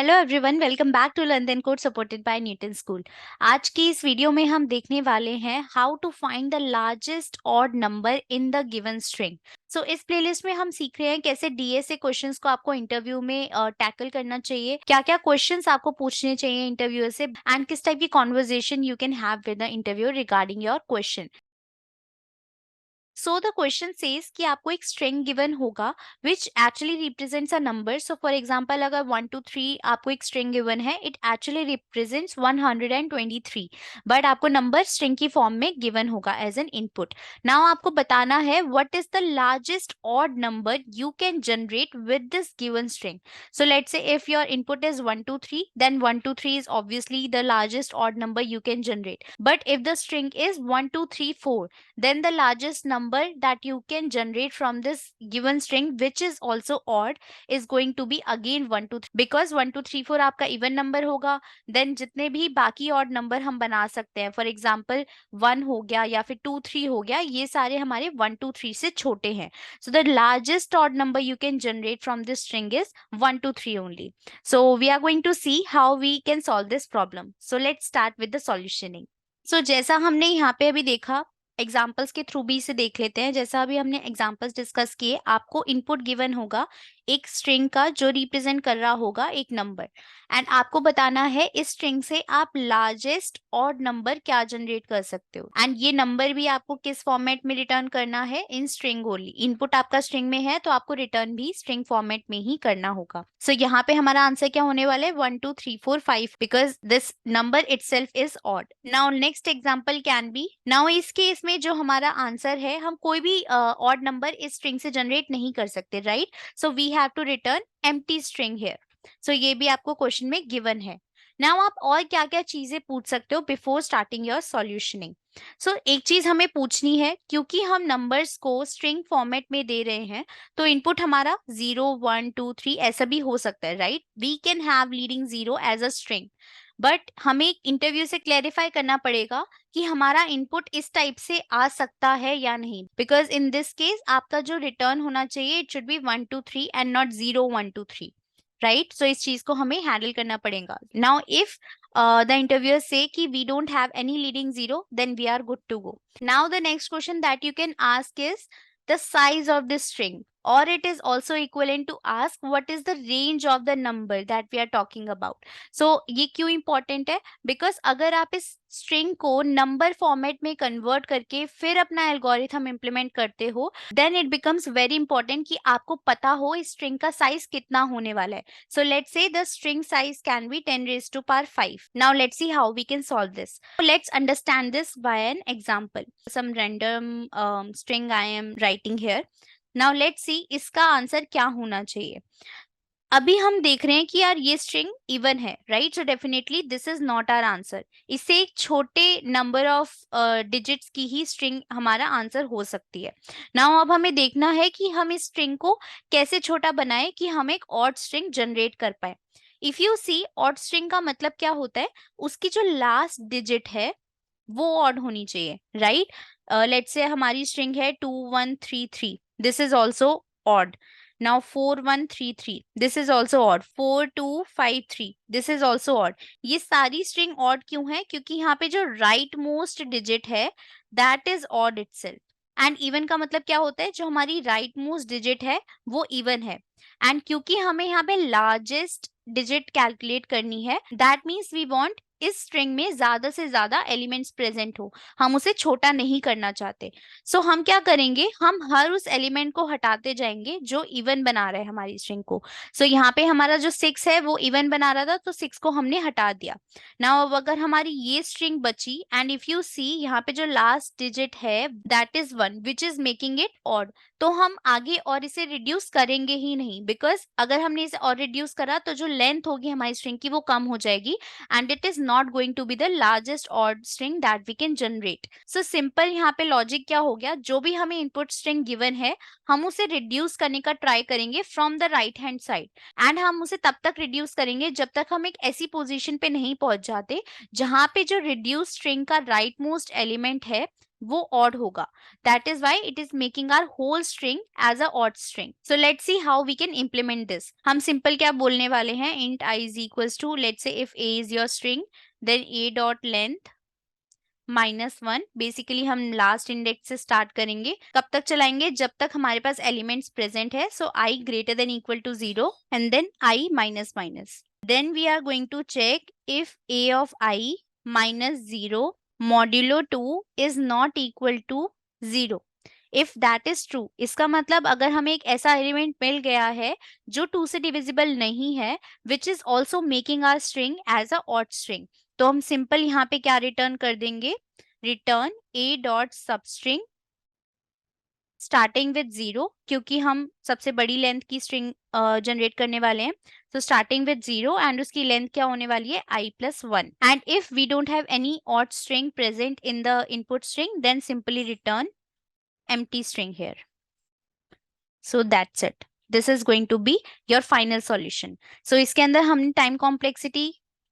Hello everyone, welcome back to learn then code supported by Newton school. आज की इस video में हम देखने वाले हैं how to find the largest odd number in the given string. So इस प्लेलिस्ट में हम सीख रहे हैं कैसे डीएसए क्वेश्चंस को आपको इंटरव्यू में टैकल करना चाहिए, क्या क्या क्वेश्चंस आपको पूछने चाहिए इंटरव्यू से, एंड किस टाइप की conversation you can have with the interview regarding your question. So the question says कि आपको एक स्ट्रिंग गिवन होगा which actually represents a number. So for example अगर 1 2 3 आपको एक स्ट्रिंग गिवन है, इट एक्चुअली रिप्रेजेंट्स 123, बट आपको नंबर स्ट्रिंग की फॉर्म में गिवन होगा एज एन इनपुट। नाउ आपको बताना है what is the largest odd number you can generate with this given string. So let's say if your input is 1 2 3, then 1 2 3 is obviously the largest odd number you can generate. But if the string is 1 2 3 4, then the largest number that you can generate from this given string, which is also odd, is going to be again 1 2 3, because 1 2 3 4 आपका even number होगा। then जितने भी बाकी odd number हम बना सकते हैं, for example 1 हो गया या फिर 2 3 हो गया, ये सारे हमारे 1 2 3 से छोटे हैं। so the largest odd number you can generate from this string is 1 2 3 only. So we are going to see how we can solve this problem. So let's start with the solutioning. So जैसा हमने यहाँ पे अभी देखा, examples के through भी इसे देख लेते हैं। जैसा अभी हमने एग्जाम्पल्स डिस्कस किए, आपको इनपुट गिवन होगा एक स्ट्रिंग का जो रिप्रेजेंट कर रहा होगा एक नंबर, एंड आपको बताना है इस स्ट्रिंग से आप लार्जेस्ट ऑड नंबर क्या जनरेट कर सकते हो, एंड ये नंबर भी आपको किस फॉर्मेट में रिटर्न करना है, इन स्ट्रिंग ओनली। इनपुट आपका स्ट्रिंग में है तो आपको रिटर्न भी स्ट्रिंग फॉर्मेट में ही करना होगा। सो यहाँ पे हमारा आंसर क्या होने वाला है, 1 2 3 4 5, because this number itself is odd. Now next example can be, now इस केस में जो हमारा आंसर है, हम कोई भी ऑड नंबर इस स्ट्रिंग से जनरेट नहीं कर सकते, right. So we have to return empty string here. So ये भी आपको क्वेश्चन में गिवन है। नाउ आप और क्या क्या चीजें पूछ सकते हो बिफोर स्टार्टिंग योर सॉल्यूशनिंग। सो एक चीज हमें पूछनी है, क्योंकि हम नंबर्स को स्ट्रिंग फॉर्मेट में दे रहे हैं, तो इनपुट हमारा 0 1 2 3 ऐसा भी हो सकता है, right. We can have leading 0 as a string, but हमें इंटरव्यू से क्लेरिफाई करना पड़ेगा कि हमारा इनपुट इस टाइप से आ सकता है या नहीं, बिकॉज इन दिस केस आपका जो रिटर्न होना चाहिए it should be 1 2 3 and not 0 1 2 3, right. So इस चीज को हमें हैंडल करना पड़ेगा। नाउ इफ द इंटरव्यूअर से कि we don't have any leading 0, then we are good to go. Now the next question that you can ask is the size of this string, or it is also equivalent to ask what is the range of the number that we are talking about. So ये क्यों important है, because अगर आप इस string को number format में convert करके फिर अपना algorithm implement करते हो, then it becomes very important कि आपको पता हो इस string का size कितना होने वाला है। So let's say the string size can be 10 raised to power 5. Now let's see how we can solve this. So let's understand this by an example. Some random string I am writing here. Now let's see इसका answer क्या होना चाहिए। अभी हम देख रहे हैं कि यार ये स्ट्रिंग इवन है, right. So definitely this is not our answer. इससे एक छोटे नंबर ऑफ डिजिट्स की ही स्ट्रिंग हमारा आंसर हो सकती है। नाउ अब हमें देखना है कि हम इस स्ट्रिंग को कैसे छोटा बनाए कि हम एक ऑड स्ट्रिंग जनरेट कर पाए। If you see, odd string का मतलब क्या होता है, उसकी जो लास्ट डिजिट है वो ऑड होनी चाहिए, राइट। लेट्स से हमारी स्ट्रिंग है 2 1 3 3, this is also odd. Now 4 1 3 3, this is also odd. 4 2 5 3, this is also odd. ये सारी string odd क्यों है, क्योंकि यहाँ पे जो right most digit है that is odd itself. And even का मतलब क्या होता है, जो हमारी right most digit है वो even है। And क्योंकि हमें यहाँ पे largest digit calculate करनी है, that means we want इस स्ट्रिंग में ज्यादा से ज्यादा एलिमेंट्स प्रेजेंट हो, हम उसे छोटा नहीं करना चाहते। सो हम क्या करेंगे, हम हर उस एलिमेंट को हटाते जाएंगे जो इवन बना रहा है हमारी स्ट्रिंग को। सो यहाँ पे हमारा जो 6 है वो इवन बना रहा था, तो 6 को हमने हटा दिया। नाउ अब अगर हमारी ये स्ट्रिंग बची, एंड इफ यू सी यहाँ पे जो लास्ट डिजिट है that is 1 which is making it odd, तो हम आगे और इसे रिड्यूस करेंगे ही नहीं, बिकॉज अगर हमने इसे और रिड्यूस करा तो जो लेंथ होगी हमारी स्ट्रिंग की वो कम हो जाएगी, and it is not going to be the largest odd string that we can generate. So simple यहाँ पे लॉजिक क्या हो गया, जो भी हमें इनपुट स्ट्रिंग गिवन है हम उसे रिड्यूस करने का ट्राई करेंगे from the right hand side, and हम उसे तब तक रिड्यूस करेंगे जब तक हम एक ऐसी पोजीशन पे नहीं पहुंच जाते जहां पे जो रिड्यूस स्ट्रिंग का राइट मोस्ट एलिमेंट है वो odd होगा. That is why it is making our whole string as a odd string. So let's see how we can implement this. हम simple क्या बोलने वाले हैं, int I is equals to, let's say if a is your string, then a dot length -1. Basically हम last index से start करेंगे. कब तक चलाएंगे? जब तक हमारे पास एलिमेंट्स प्रेजेंट है. So i greater than equal to 0 and then i minus minus. Then we are going to check if a of i -0 modulo 2 is not equal to 0. If that is true, इसका मतलब अगर हमें एक ऐसा element मिल गया है जो 2 से डिविजिबल नहीं है, which is also making our string as a odd string, तो हम सिंपल यहाँ पे क्या रिटर्न कर देंगे? Return a dot substring starting with 0, क्योंकि हम सबसे बड़ी लेंथ की स्ट्रिंग जनरेट करने वाले हैं. तो स्टार्टिंग विद 0 एंड उसकी लेंथ क्या होने वाली है? i plus 1. And if we don't have any odd string present in the input string, then simply return empty string here. So that's it. This is going to be your final solution. So इसके अंदर हमने time complexity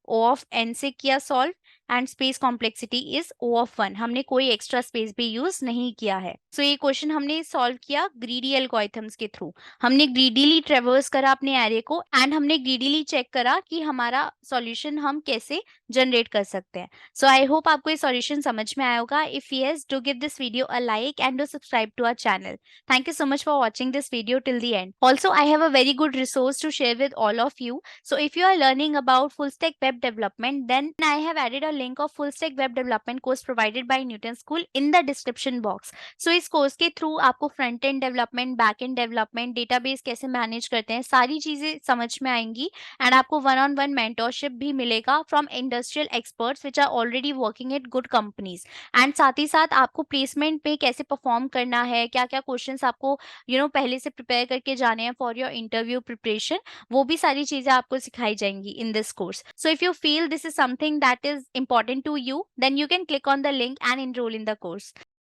O of n से किया solve and space complexity is O of 1. हमने कोई extra space भी use नहीं किया है. So ये question हमने solve किया greedy algorithms के through. हमने greedily traverse करा अपने array को and हमने greedily check करा कि हमारा solution हम कैसे generate कर सकते हैं. So I hope आपको ये solution समझ में आया होगा. If yes, do give this video a like and do subscribe to our channel. Thank you so much for watching this video till the end. Also, I have a very good resource to share with all of you. So if you are learning about full stack web development, then I have added a link of full stack web development course provided by Newton School in the description box. So इस course के through आपको front end development, back and development, database कैसे manage करते हैं, सारी चीजें समझ में आएंगी एंड आपको वन ऑन वन मेंटोरशिप भी मिलेगा from industrial experts which are already working at good companies. And साथ ही साथ आपको प्लेसमेंट पे कैसे परफॉर्म करना है, क्या क्या क्वेश्चंस आपको पहले से प्रिपेयर करके जाने हैं फॉर योर इंटरव्यू प्रिपरेशन, वो भी सारी चीजें आपको सिखाई जाएंगी in this course. So if you feel this is something that is important to you, then you can click on the link and enroll in the course.